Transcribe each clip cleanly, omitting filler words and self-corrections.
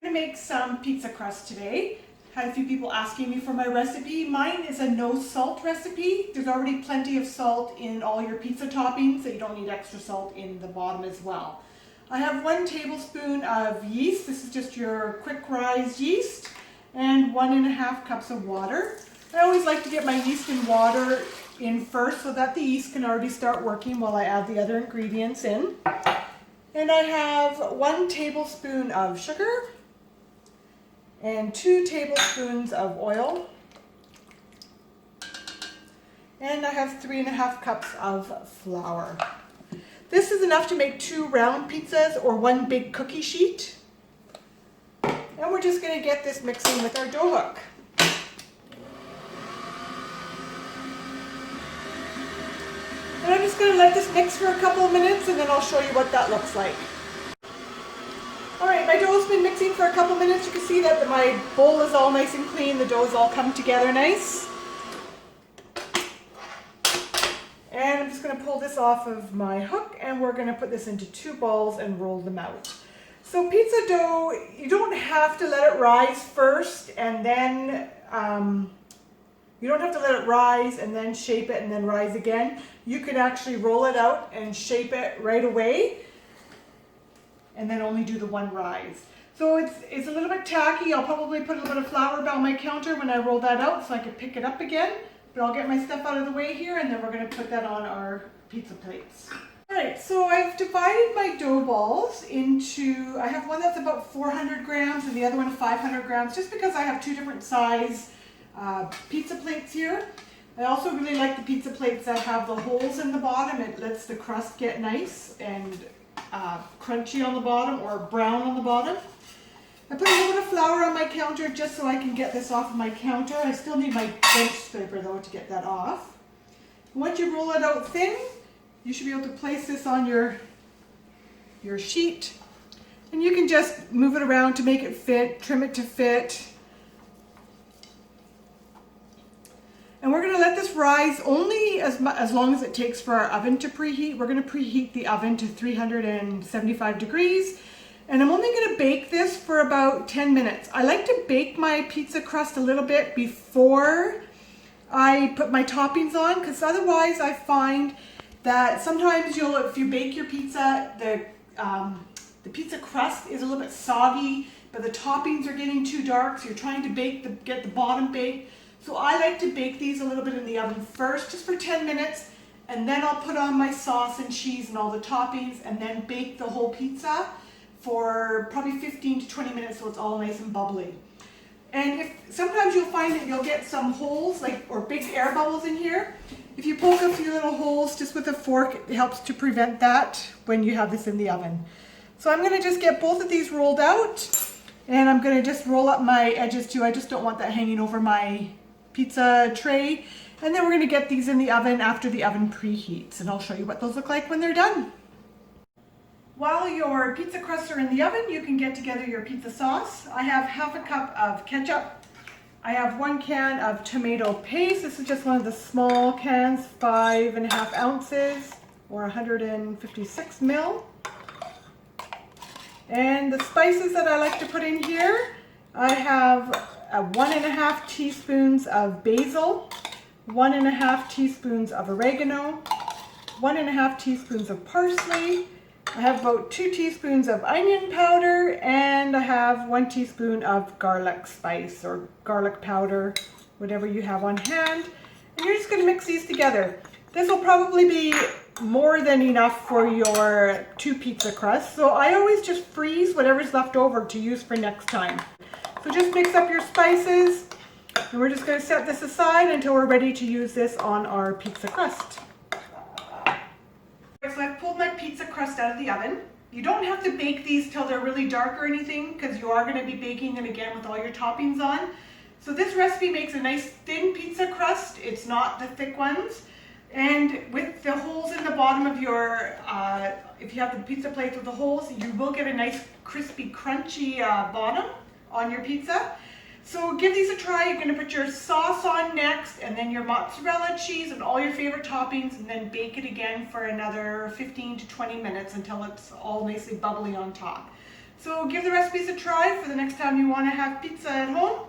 I'm going to make some pizza crust today. Had a few people asking me for my recipe. Mine is a no salt recipe. There's already plenty of salt in all your pizza toppings, so you don't need extra salt in the bottom as well. I have 1 tablespoon of yeast. This is just your quick rise yeast, and 1.5 cups of water. I always like to get my yeast and water in first so that the yeast can already start working while I add the other ingredients in. And I have 1 tablespoon of sugar and 2 tablespoons of oil. And I have 3.5 cups of flour. This is enough to make 2 round pizzas or 1 big cookie sheet. And we're just going to get this mixing with our dough hook. And I'm just going to let this mix for a couple of minutes and then I'll show you what that looks like. Alright, my dough's been mixing for a couple of minutes. You can see that my bowl is all nice and clean. The dough's all come together nice. And I'm just going to pull this off of my hook and we're going to put this into 2 balls and roll them out. So pizza dough, you don't have to let it rise first and then you don't have to let it rise and then shape it and then rise again. You can actually roll it out and shape it right away and then only do the 1 rise. So it's a little bit tacky. I'll probably put a little bit of flour on my counter when I roll that out so I can pick it up again. But I'll get my stuff out of the way here and then we're going to put that on our pizza plates. Alright, so I've divided my dough balls into, I have one that's about 400 grams and the other one 500 grams just because I have 2 different size pizza plates here. I also really like the pizza plates that have the holes in the bottom. It lets the crust get nice and crunchy on the bottom or brown on the bottom. I put a little bit of flour on my counter just so I can get this off of my counter. I still need my bench scraper though to get that off. Once you roll it out thin, you should be able to place this on your sheet. And you can just move it around to make it fit, trim it to fit. And we're going to let this rise only as long as it takes for our oven to preheat. We're going to preheat the oven to 375 degrees. And I'm only going to bake this for about 10 minutes. I like to bake my pizza crust a little bit before I put my toppings on, because otherwise I find that sometimes if you bake your pizza, the pizza crust is a little bit soggy, but the toppings are getting too dark, so you're trying to get the bottom baked. So I like to bake these a little bit in the oven first, just for 10 minutes, and then I'll put on my sauce and cheese and all the toppings, and then bake the whole pizza for probably 15 to 20 minutes so it's all nice and bubbly. And sometimes you'll find that you'll get some holes, or big air bubbles in here. If you poke a few little holes just with a fork, it helps to prevent that when you have this in the oven. So I'm going to just get both of these rolled out, and I'm going to just roll up my edges too. I just don't want that hanging over my pizza tray. And then we're going to get these in the oven after the oven preheats, and I'll show you what those look like when they're done. While your pizza crusts are in the oven, you can get together your pizza sauce. I have 1/2 cup of ketchup. I have 1 can of tomato paste. This is just one of the small cans, 5.5 ounces or 156 ml. And the spices that I like to put in here, I have 1.5 teaspoons of basil, 1.5 teaspoons of oregano, 1.5 teaspoons of parsley. I have about 2 teaspoons of onion powder, and I have 1 teaspoon of garlic spice or garlic powder, whatever you have on hand. And you're just going to mix these together. This will probably be more than enough for your 2 pizza crusts. So I always just freeze whatever's left over to use for next time. So just mix up your spices, and we're just going to set this aside until we're ready to use this on our pizza crust. So I've pulled my pizza crust out of the oven. You don't have to bake these till they're really dark or anything, because you are going to be baking them again with all your toppings on. So this recipe makes a nice thin pizza crust. It's not the thick ones. And with the holes in the bottom of your, if you have the pizza plates with the holes, you will get a nice crispy, crunchy bottom on your pizza. So give these a try. You're going to put your sauce on next, and then your mozzarella cheese and all your favorite toppings, and then bake it again for another 15 to 20 minutes until it's all nicely bubbly on top. So give the recipes a try for the next time you want to have pizza at home.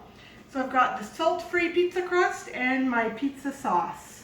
So I've got the salt-free pizza crust and my pizza sauce.